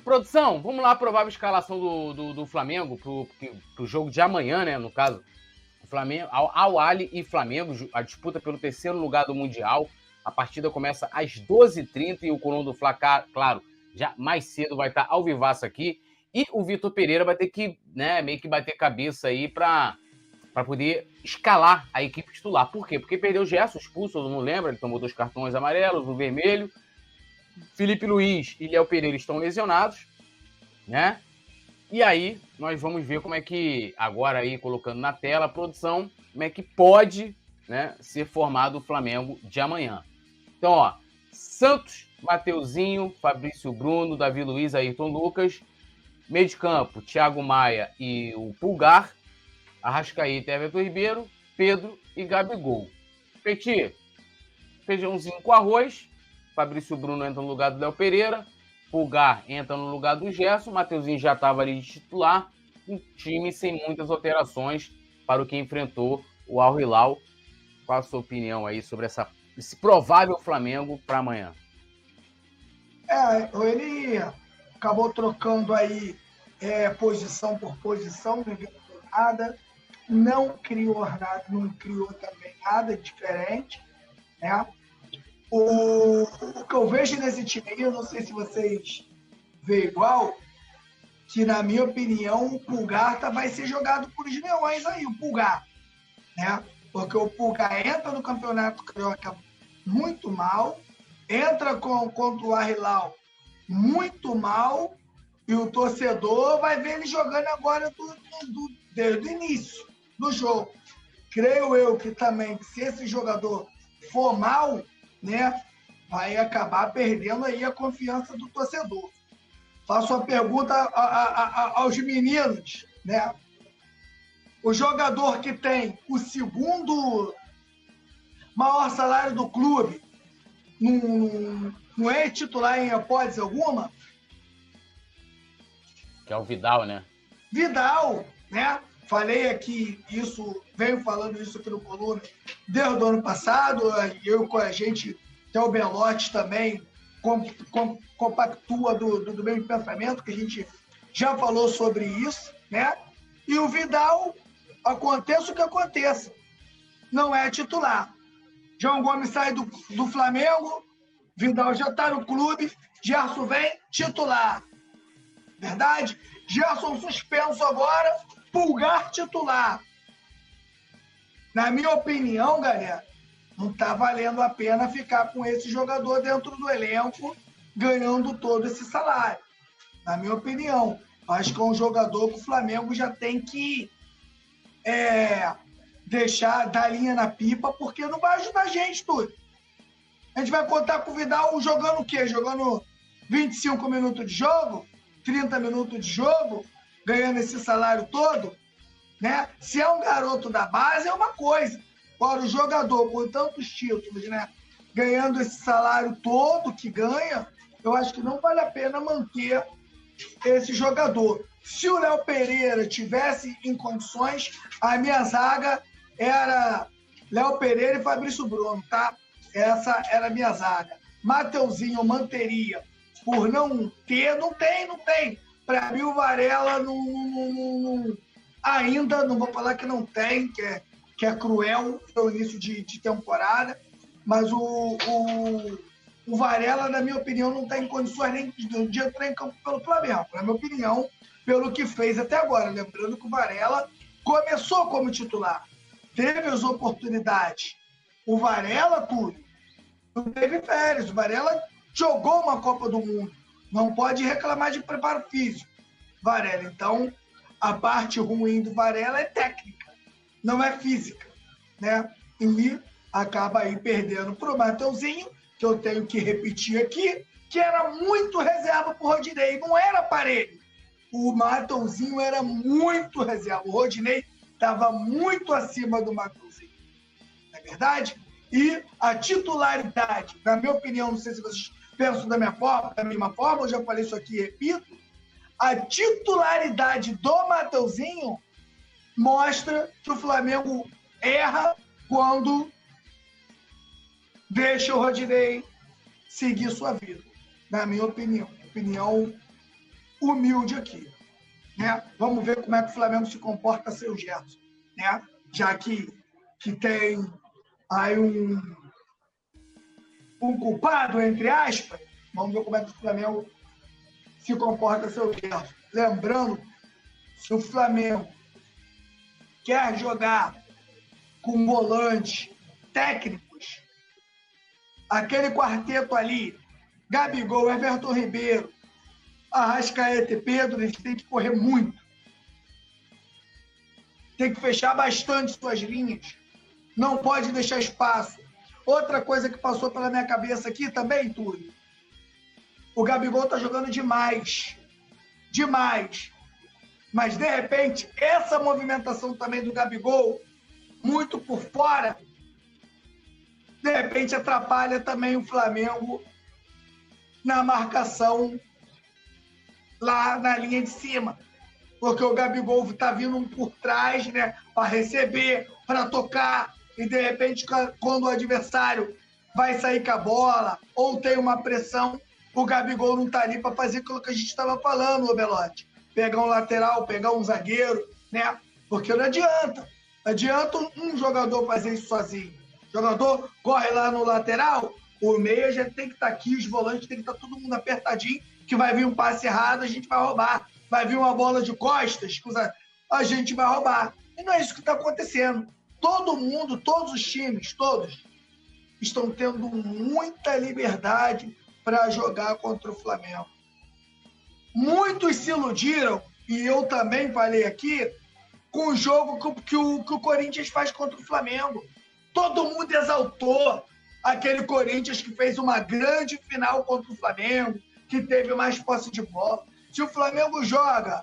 Produção, vamos lá, a provável escalação do Flamengo pro jogo de amanhã, né? No caso, o Flamengo, Al-Ahly e Flamengo, a disputa pelo terceiro lugar do Mundial. A partida começa às 12h30 e o Coluna do Fla, claro, já mais cedo vai estar ao vivaço aqui. E o Vitor Pereira vai ter que, né, meio que bater cabeça aí para poder escalar a equipe titular. Por quê? Porque perdeu o Gerson, expulso, todo mundo lembra, ele tomou 2 cartões amarelos, um vermelho. Felipe Luiz e Léo Pereira estão lesionados, né? E aí, nós vamos ver como é que, agora aí, colocando na tela a produção, como é que pode, né, ser formado o Flamengo de amanhã. Então, ó, Santos, Mateuzinho, Fabrício Bruno, Davi Luiz, Ayrton Lucas, meio de campo, Thiago Maia e o Pulgar, Arrascaeta, Everton Ribeiro, Pedro e Gabigol. Petit, feijãozinho com arroz, Fabrício Bruno entra no lugar do Léo Pereira, Pulgar entra no lugar do Gerson, Mateuzinho já estava ali de titular, um time sem muitas alterações para o que enfrentou o Al Hilal. Qual a sua opinião aí sobre esse provável Flamengo para amanhã? Ele acabou trocando aí posição por posição, não inventou nada, não criou também nada diferente, né? O que eu vejo nesse time aí, eu não sei se vocês veem igual, que na minha opinião o Pulgar vai ser jogado por os leões aí, o Pulgar, né? Porque o Pulgar entra no Campeonato Carioca muito mal, entra contra o Al Hilal muito mal, e o torcedor vai ver ele jogando agora desde o início do jogo. Creio eu que também, se esse jogador for mal, né, vai acabar perdendo aí a confiança do torcedor. Faço uma pergunta aos meninos, né? O jogador que tem o segundo maior salário do clube não é titular em hipótese alguma? Que é o Vidal, né? Vidal, né? Falei aqui venho falando isso aqui no Coluna desde o ano passado, eu com a gente, até o Belotti também compactua do mesmo pensamento, que a gente já falou sobre isso, né? E o Vidal, aconteça o que aconteça, não é titular. João Gomes sai do Flamengo, Vidal já está no clube, Gerson vem titular. Verdade? Gerson suspenso agora, Pulgar titular. Na minha opinião, galera, não está valendo a pena ficar com esse jogador dentro do elenco ganhando todo esse salário. Na minha opinião, acho que é um jogador que o Flamengo já tem que deixar, dar linha na pipa, porque não vai ajudar a gente tudo. A gente vai contar com o Vidal jogando o quê? Jogando 25 minutos de jogo? 30 minutos de jogo? Ganhando esse salário todo? Né? Se é um garoto da base, é uma coisa. Agora, o jogador com tantos títulos, né, ganhando esse salário todo que ganha, eu acho que não vale a pena manter esse jogador. Se o Léo Pereira tivesse em condições, a minha zaga era Léo Pereira e Fabrício Bruno, tá? Essa era a minha zaga. Mateuzinho eu manteria por não ter, não tem. Para mim, o Varela ainda, não vou falar que não tem, que é cruel no início de temporada, mas o Varela, na minha opinião, não tem condições nem de entrar em campo pelo Flamengo, na minha opinião, pelo que fez até agora. Lembrando que o Varela começou como titular, teve as oportunidades. O Varela, Túlio, não teve férias. O Varela jogou uma Copa do Mundo. Não pode reclamar de preparo físico, Varela. Então, a parte ruim do Varela é técnica, não é física, né? E acaba aí perdendo para o Mateuzinho, que eu tenho que repetir aqui, que era muito reserva para o Rodinei, não era parelho. O Mateuzinho era muito reserva. O Rodinei estava muito acima do Mateuzinho. Não é verdade? E a titularidade, na minha opinião, não sei se vocês pensam da mesma forma, eu já falei isso aqui e repito, a titularidade do Mateuzinho mostra que o Flamengo erra quando deixa o Rodinei seguir sua vida. Na minha opinião. Opinião humilde aqui, né? Vamos ver como é que o Flamengo se comporta sem o Gerson, né? Já que tem aí um culpado, entre aspas, vamos ver como é que o Flamengo se comporta sem o Gerson. Lembrando, se o Flamengo quer jogar com volantes técnicos, aquele quarteto ali, Gabigol, Everton Ribeiro, Arrascaeta e Pedro, eles têm que correr muito. Tem que fechar bastante suas linhas. Não pode deixar espaço. Outra coisa que passou pela minha cabeça aqui também, Túlio. O Gabigol tá jogando demais. Demais. Mas, de repente, essa movimentação também do Gabigol, muito por fora, de repente atrapalha também o Flamengo na marcação lá na linha de cima. Porque o Gabigol está vindo por trás, né, para receber, para tocar, e de repente, quando o adversário vai sair com a bola ou tem uma pressão, o Gabigol não está ali para fazer aquilo que a gente estava falando, ô Belotti. Pegar um lateral, pegar um zagueiro, né? Porque não adianta. Não adianta um jogador fazer isso sozinho. O jogador corre lá no lateral, o meia já tem que estar aqui, os volantes tem que estar todo mundo apertadinho, que vai vir um passe errado, a gente vai roubar. Vai vir uma bola de costas, a gente vai roubar. E não é isso que está acontecendo. Todo mundo, todos os times, todos, estão tendo muita liberdade para jogar contra o Flamengo. Muitos se iludiram, e eu também falei aqui, com o jogo que o Corinthians faz contra o Flamengo. Todo mundo exaltou aquele Corinthians que fez uma grande final contra o Flamengo, que teve mais posse de bola. Se o Flamengo joga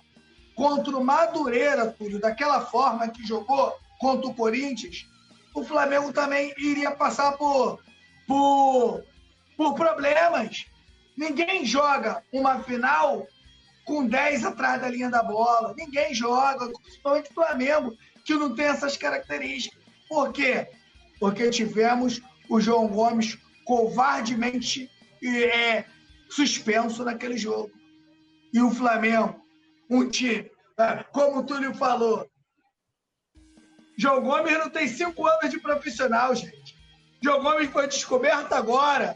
contra o Madureira, Túlio, daquela forma que jogou contra o Corinthians, o Flamengo também iria passar por problemas. Ninguém joga uma final com 10 atrás da linha da bola. Ninguém joga, principalmente o Flamengo, que não tem essas características. Por quê? Porque tivemos o João Gomes covardemente suspenso naquele jogo. E o Flamengo, um time, como o Túlio falou, João Gomes não tem 5 anos de profissional, gente. João Gomes foi descoberto agora.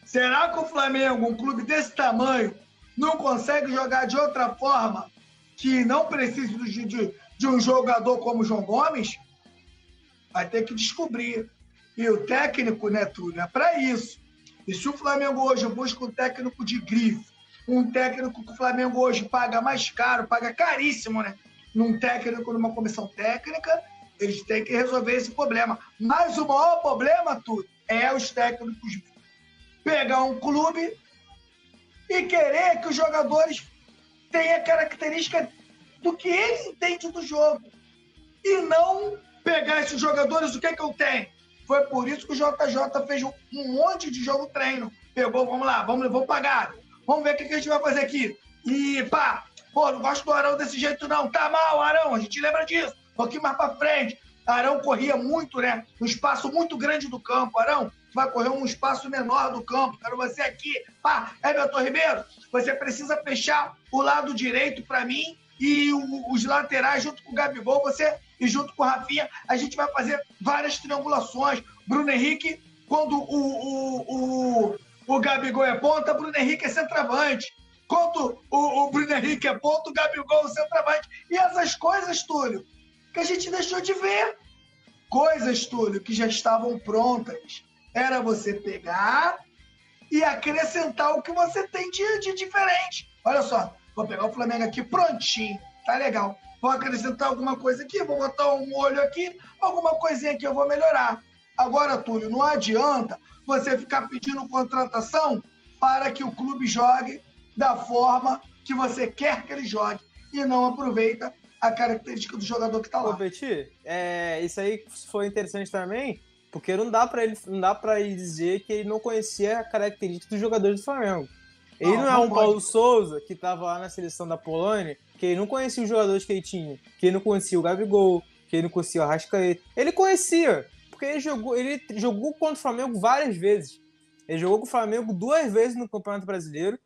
Será que o Flamengo, um clube desse tamanho, não consegue jogar de outra forma que não precise de um jogador como o João Gomes? Vai ter que descobrir. E o técnico, né, Túlio, é para isso. E se o Flamengo hoje busca um técnico de grife, um técnico que o Flamengo hoje paga mais caro, paga caríssimo, né? Num técnico, numa comissão técnica, eles têm que resolver esse problema. Mas o maior problema, Túlio, é os técnicos pegar um clube e querer que os jogadores tenham a característica do que ele entende do jogo. E não pegar esses jogadores, o que eu tenho? Foi por isso que o JJ fez um monte de jogo treino. Pegou, vamos lá, vamos pagar. Vamos ver o que a gente vai fazer aqui. E pá, não gosto do Arão desse jeito não. Tá mal, Arão, a gente lembra disso. Um pouquinho mais pra frente. Arão corria muito, né? Um espaço muito grande do campo. Arão, tu vai correr um espaço menor do campo. Quero você aqui. Pá, Everton Ribeiro, você precisa fechar o lado direito pra mim e os laterais junto com o Gabigol, você e junto com o Rafinha, a gente vai fazer várias triangulações. Bruno Henrique, quando o Gabigol é ponta, Bruno Henrique é centroavante. Quando o Bruno Henrique é ponta, o Gabigol é centroavante. E essas coisas, Túlio, que a gente deixou de ver. Coisas, Túlio, que já estavam prontas. Era você pegar e acrescentar o que você tem de diferente. Olha só, vou pegar o Flamengo aqui prontinho, tá legal. Vou acrescentar alguma coisa aqui, vou botar um molho aqui, alguma coisinha aqui eu vou melhorar. Agora, Túlio, não adianta você ficar pedindo contratação para que o clube jogue da forma que você quer que ele jogue e não aproveita a característica do jogador que está lá. Ô, Petit, isso aí foi interessante também, porque não dá para ele dizer que ele não conhecia a característica dos jogadores do Flamengo. Ele não é um Paulo Souza, que estava lá na seleção da Polônia, que ele não conhecia os jogadores que ele tinha, que ele não conhecia o Gabigol, que ele não conhecia o Arrascaeta. Ele conhecia, porque ele jogou contra o Flamengo várias vezes. Ele jogou com o Flamengo 2 vezes no Campeonato Brasileiro,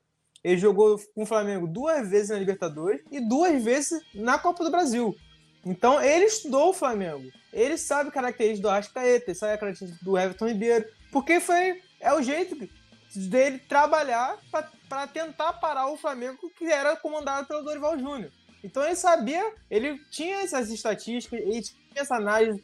Ele jogou com o Flamengo 2 vezes na Libertadores e 2 vezes na Copa do Brasil. Então, ele estudou o Flamengo. Ele sabe características do Arrascaeta, ele sabe a característica do Everton Ribeiro, porque é o jeito dele trabalhar para tentar parar o Flamengo, que era comandado pelo Dorival Júnior. Então, ele tinha essas estatísticas, ele tinha essa análise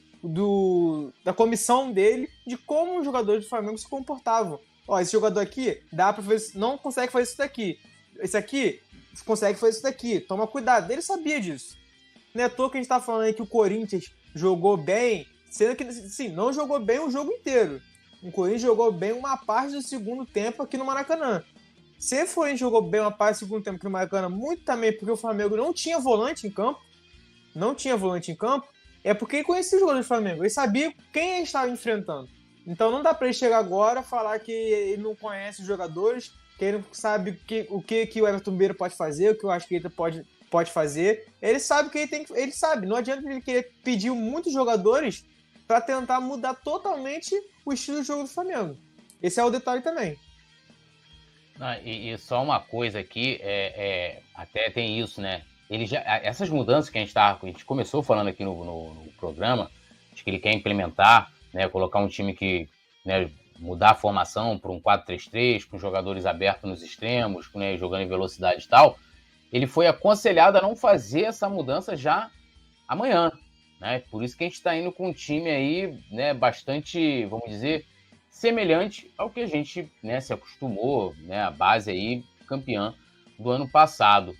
da comissão dele de como os jogadores do Flamengo se comportavam. Ó, esse jogador aqui dá pra fazer, não consegue fazer isso daqui. Esse aqui consegue fazer isso daqui. Toma cuidado. Ele sabia disso. Não é à toa que a gente tá falando aí que o Corinthians jogou bem, sendo que, sim, não jogou bem o jogo inteiro. O Corinthians jogou bem uma parte do segundo tempo aqui no Maracanã. Se o Corinthians jogou bem uma parte do segundo tempo aqui no Maracanã, muito também porque o Flamengo não tinha volante em campo, é porque ele conhecia os jogadores do Flamengo. Ele sabia quem ele estava enfrentando. Então não dá pra ele chegar agora e falar que ele não conhece os jogadores, que ele não sabe o que o Everton Ribeiro pode fazer, o que o Arrascaeta pode fazer. Ele sabe o que ele sabe. Não adianta ele querer pedir muitos jogadores para tentar mudar totalmente o estilo de jogo do Flamengo. Esse é o detalhe também. E só uma coisa aqui, até tem isso, né? Essas mudanças que a gente começou falando aqui no programa, de que ele quer implementar, né, colocar um time que, né, mudar a formação para um 4-3-3, com jogadores abertos nos extremos, né, jogando em velocidade e tal, ele foi aconselhado a não fazer essa mudança já amanhã, né? Por isso que a gente está indo com um time aí, né, bastante, vamos dizer, semelhante ao que a gente, né, se acostumou, né, a base aí campeã do ano passado.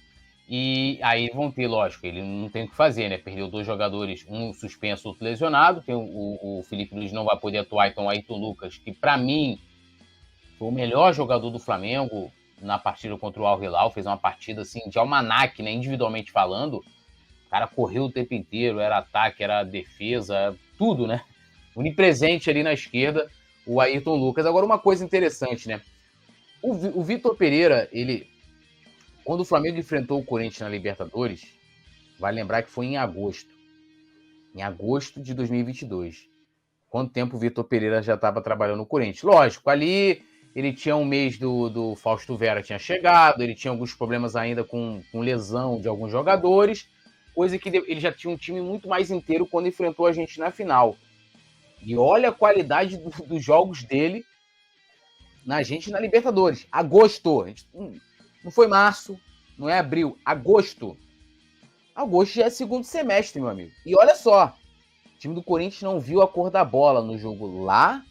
E aí vão ter, lógico, ele não tem o que fazer, né? Perdeu 2 jogadores, um suspenso, outro lesionado. Tem o Felipe Luiz não vai poder atuar, então o Ayrton Lucas, que pra mim foi o melhor jogador do Flamengo na partida contra o Al Hilal, fez uma partida assim de almanaque, né? Individualmente falando, o cara correu o tempo inteiro, era ataque, era defesa, tudo, né? Onipresente ali na esquerda, o Ayrton Lucas. Agora, uma coisa interessante, né? O Vitor Pereira, quando o Flamengo enfrentou o Corinthians na Libertadores, vai lembrar que foi em agosto de 2022. Quanto tempo o Vitor Pereira já estava trabalhando no Corinthians? Lógico, ali ele tinha um mês do Fausto Vera tinha chegado, ele tinha alguns problemas ainda com lesão de alguns jogadores, coisa que ele já tinha um time muito mais inteiro quando enfrentou a gente na final. E olha a qualidade dos jogos dele na Libertadores. Agosto. Não foi março, não é abril, agosto. Agosto já é segundo semestre, meu amigo. E olha só, o time do Corinthians não viu a cor da bola no jogo lá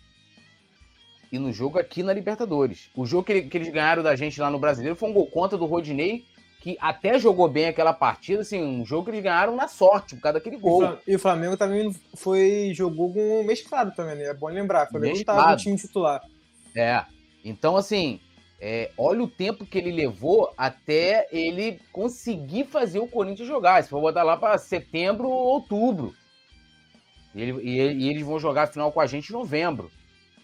e no jogo aqui na Libertadores. O jogo que eles ganharam da gente lá no Brasileiro foi um gol contra do Rodinei, que até jogou bem aquela partida, assim, um jogo que eles ganharam na sorte, por causa daquele gol. E o Flamengo também jogou com um mesclado também, né? É bom lembrar, o Flamengo não estava no time titular. Então assim... olha o tempo que ele levou até ele conseguir fazer o Corinthians jogar. Se for botar lá para setembro ou outubro. E eles vão jogar a final com a gente em novembro.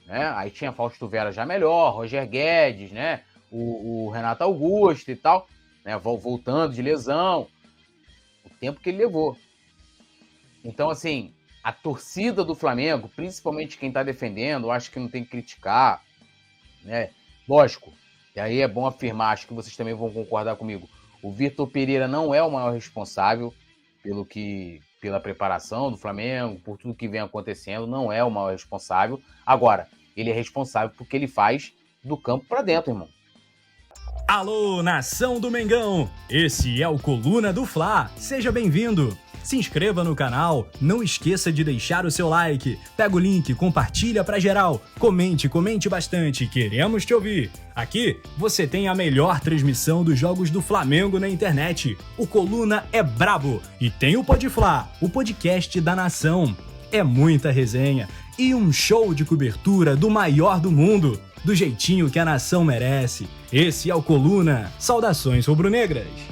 Né? Aí tinha Fausto Vera já melhor, Roger Guedes, né? o Renato Augusto e tal, né? Voltando de lesão. O tempo que ele levou. Então, assim, a torcida do Flamengo, principalmente quem está defendendo, acho que não tem que criticar. Né? Lógico. E aí é bom afirmar, acho que vocês também vão concordar comigo, o Vitor Pereira não é o maior responsável pela preparação do Flamengo, por tudo que vem acontecendo, não é o maior responsável. Agora, ele é responsável porque ele faz do campo para dentro, irmão. Alô, nação do Mengão! Esse é o Coluna do Fla, seja bem-vindo! Se inscreva no canal, não esqueça de deixar o seu like, pega o link, compartilha pra geral, comente bastante, queremos te ouvir. Aqui você tem a melhor transmissão dos jogos do Flamengo na internet. O Coluna é brabo e tem o Pode Fla, o podcast da nação. É muita resenha e um show de cobertura do maior do mundo, do jeitinho que a nação merece. Esse é o Coluna. Saudações rubro-negras.